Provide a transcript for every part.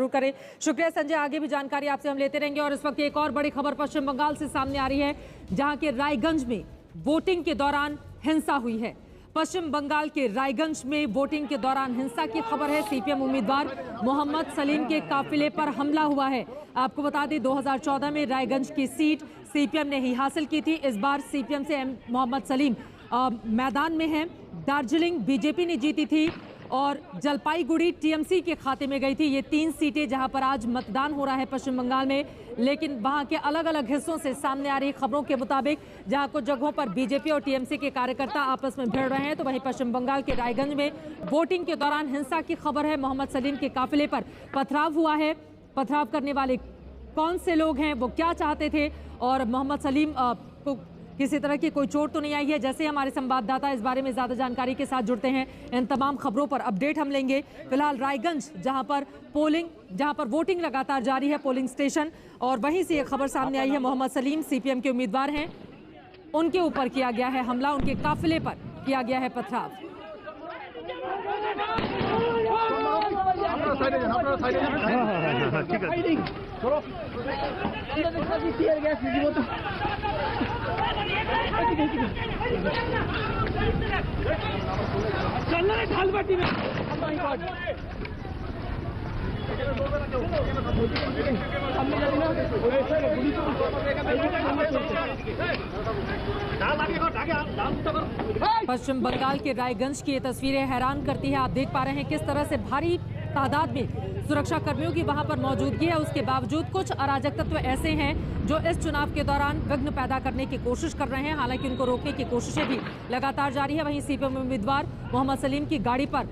जरूर करें। शुक्रिया संजय, आगे भी जानकारी आपसे हम लेते रहेंगे। और इस वक्त एक और बड़ी खबर पश्चिम बंगाल से सामने आ रही है, जहां के रायगंज में वोटिंग के दौरान हिंसा हुई है। पश्चिम बंगाल के रायगंज में वोटिंग के दौरान हिंसा की खबर है। सीपीएम उम्मीदवार मोहम्मद सलीम के काफिले पर हमला हुआ है। आपको बता दें 2014 में रायगंज की सीट सीपीएम ने ही हासिल की थी। इस बार सीपीएम से मोहम्मद सलीम मैदान में हैं। दार्जिलिंग बीजेपी ने जीती थी और जलपाईगुड़ी टीएमसी के खाते में गई थी। ये 3 सीटें जहां पर आज मतदान हो रहा है पश्चिम बंगाल में, लेकिन वहां के अलग अलग हिस्सों से सामने आ रही खबरों के मुताबिक जहां कुछ जगहों पर बीजेपी और टीएमसी के कार्यकर्ता आपस में भिड़ रहे हैं, तो वहीं पश्चिम बंगाल के रायगंज में वोटिंग के दौरान हिंसा की खबर है। मोहम्मद सलीम के काफिले पर पथराव हुआ है। पथराव करने वाले कौन से लोग हैं, वो क्या चाहते थे, और मोहम्मद सलीम को किसी तरह की कोई चोट तो नहीं आई है। जैसे हमारे संवाददाता इस बारे में ज्यादा जानकारी के साथ जुड़ते हैं, इन तमाम खबरों पर अपडेट हम लेंगे। फिलहाल रायगंज जहां पर वोटिंग लगातार जारी है, पोलिंग स्टेशन, और वहीं से ये खबर सामने आई है, मोहम्मद सलीम सीपीएम के उम्मीदवार हैं, उनके ऊपर किया गया है हमला, उनके काफिले पर किया गया है पथराव। पश्चिम बंगाल के रायगंज की ये तस्वीरें हैरान करती है। आप देख पा रहे हैं किस तरह से भारी तादाद में सुरक्षा कर्मियों की वहां पर मौजूदगी है। उसके बावजूद कुछ अराजक तत्व ऐसे हैं जो इस चुनाव के दौरान विघ्न पैदा करने की कोशिश कर रहे हैं। हालांकि उनको रोकने की कोशिशें भी लगातार जारी है। वहीं सीपीएम उम्मीदवार मोहम्मद सलीम की गाड़ी पर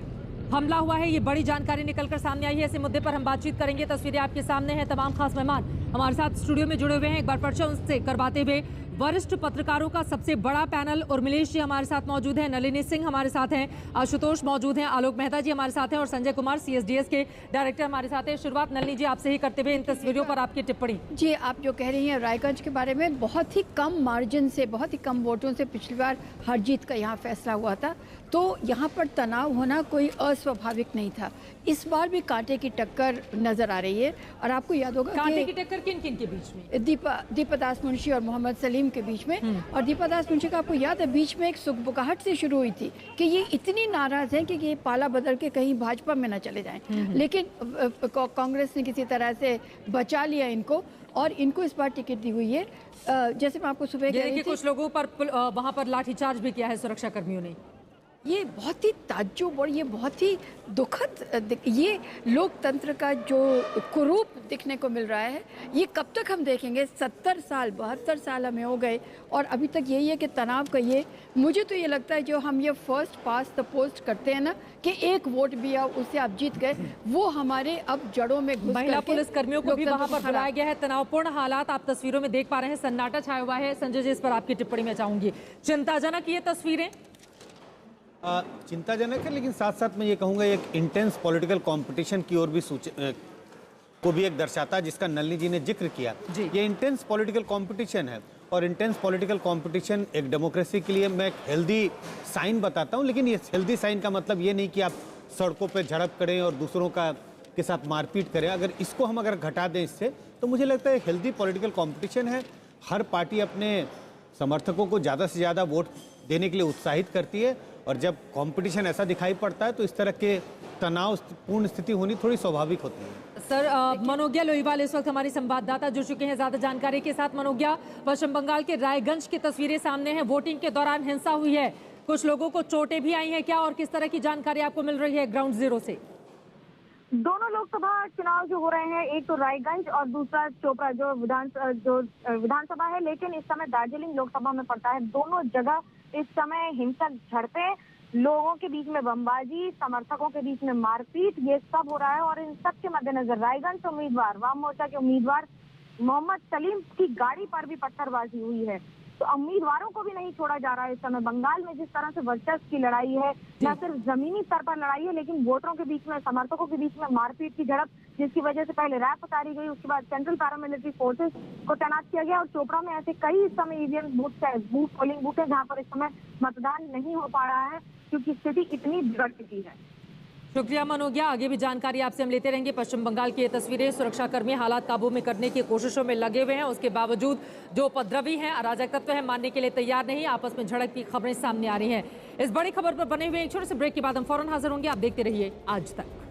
हमला हुआ है, ये बड़ी जानकारी निकलकर सामने आई है। ऐसे मुद्दे पर हम बातचीत करेंगे। तस्वीरें आपके सामने हैं। तमाम खास मेहमान हमारे साथ स्टूडियो में जुड़े हुए हैं। एक बार परिचय उनसे करवाते हुए, वरिष्ठ पत्रकारों का सबसे बड़ा पैनल उर्मिलेश जी हमारे साथ मौजूद हैं, नलिनी सिंह हमारे साथ हैं, आशुतोष मौजूद हैं, आलोक मेहता जी हमारे साथ हैं, और संजय कुमार सीएसडीएस के डायरेक्टर हमारे साथ हैं। शुरुआत नलिनी जी आपसे ही करते हुए इन तस्वीरों पर आपकी टिप्पणी। जी, आप जो कह रही हैं रायगंज के बारे में, बहुत ही कम मार्जिन से, बहुत ही कम वोटों से पिछली बार हार जीत का यहाँ फैसला हुआ था, तो यहाँ पर तनाव होना कोई अस्वाभाविक नहीं था। इस बार भी कांटे की टक्कर नजर आ रही है। और आपको याद होगा कांटे की टक्कर किन किन के बीच में? दीपा दास मुंशी और मोहम्मद सलीम के बीच में। और दीपा दास मुंशी का आपको याद है बीच में एक सुगबुगाहट से शुरू हुई थी कि ये इतनी नाराज हैं कि ये पाला बदल के कहीं भाजपा में न चले जाएं, लेकिन कांग्रेस ने किसी तरह से बचा लिया इनको, और इनको इस बार टिकट दी हुई है। जैसे मैं आपको सुबह कह रही थी, कुछ लोगों पर वहां पर लाठीचार्ज भी किया है सुरक्षा कर्मियों ने। ये बहुत ही ताज्जुब और ये बहुत ही दुखद, ये लोकतंत्र का जो कुरूप दिखने को मिल रहा है, ये कब तक हम देखेंगे? 70 साल 72 साल हमें हो गए और अभी तक यही है कि तनाव का ये, मुझे तो ये लगता है जो हम ये फर्स्ट पास्ट द पोस्ट करते हैं ना, कि एक वोट भी आओ उससे आप जीत गए, वो हमारे अब जड़ों में घुस महिला पुलिस कर्मियों को भी वहां पर बुलाया गया है। तनावपूर्ण हालात आप तस्वीरों में देख पा रहे हैं, सन्नाटा छाया हुआ है। संजय जी, इस पर आपकी टिप्पणी में चाहूंगी। चिंताजनक ये तस्वीरें, चिंताजनक है, लेकिन साथ साथ मैं ये कहूँगा एक इंटेंस पॉलिटिकल कंपटीशन की ओर भी को भी एक दर्शाता है, जिसका नलिनी जी ने जिक्र किया। ये इंटेंस पॉलिटिकल कंपटीशन है, और इंटेंस पॉलिटिकल कंपटीशन एक डेमोक्रेसी के लिए मैं एक हेल्दी साइन बताता हूँ। लेकिन ये हेल्दी साइन का मतलब ये नहीं कि आप सड़कों पर झड़प करें और दूसरों के साथ मारपीट करें। अगर इसको हम घटा दें इससे, तो मुझे लगता है हेल्दी पॉलिटिकल कॉम्पिटिशन है। हर पार्टी अपने समर्थकों को ज़्यादा से ज़्यादा वोट देने के लिए उत्साहित करती है, और जब कंपटीशन ऐसा दिखाई पड़ता है तो इस तरह के तनावपूर्ण स्थिति होनी थोड़ी स्वाभाविक होती है। सर, मनोज्ञा लोहीवाल इस वक्त हमारी संवाददाता जुड़ चुके हैं ज्यादा जानकारी के साथ। मनोज्ञा, पश्चिम बंगाल के रायगंज की तस्वीरें सामने हैं। वोटिंग के दौरान हिंसा हुई है, कुछ लोगों को चोटें भी आई हैं क्या, और किस तरह की जानकारी आपको मिल रही है ग्राउंड जीरो से? दोनों लोकसभा चुनाव जो हो रहे हैं, एक तो रायगंज और दूसरा चोपड़ा जो विधानसभा है, लेकिन इस समय दार्जिलिंग लोकसभा में पड़ता है। दोनों जगह इस समय हिंसक झड़पें, लोगों के बीच में बमबाजी, समर्थकों के बीच में मारपीट, ये सब हो रहा है। और इन सब के मद्देनजर रायगंज उम्मीदवार, वाम मोर्चा के उम्मीदवार मोहम्मद सलीम की गाड़ी पर भी पत्थरबाजी हुई है। तो उम्मीदवारों को भी नहीं छोड़ा जा रहा है इस समय। बंगाल में जिस तरह से वर्चस्व की लड़ाई है, न सिर्फ जमीनी स्तर पर लड़ाई है, लेकिन वोटरों के बीच में, समर्थकों के बीच में मारपीट की झड़प, जिसकी वजह से पहले रैफ उतारी गई, उसके बाद सेंट्रल पैरामिलिट्री फोर्सेस को तैनात किया गया। और चोपड़ा में ऐसे कई इस समय ईवीएम बूथ पोलिंग बूथ है जहाँ पर इस समय मतदान नहीं हो पा रहा है, क्योंकि स्थिति इतनी बिगड़ चुकी है। शुक्रिया मनोज्ञा, आगे भी जानकारी आपसे हम लेते रहेंगे। पश्चिम बंगाल की ये तस्वीरें, सुरक्षाकर्मी हालात काबू में करने की कोशिशों में लगे हुए हैं, उसके बावजूद जो उपद्रवी हैं, अराजक तत्व हैं, मानने के लिए तैयार नहीं, आपस में झड़प की खबरें सामने आ रही हैं। इस बड़ी खबर पर बने हुए एक छोटे से ब्रेक के बाद हम फौरन हाजिर होंगे। आप देखते रहिए आज तक।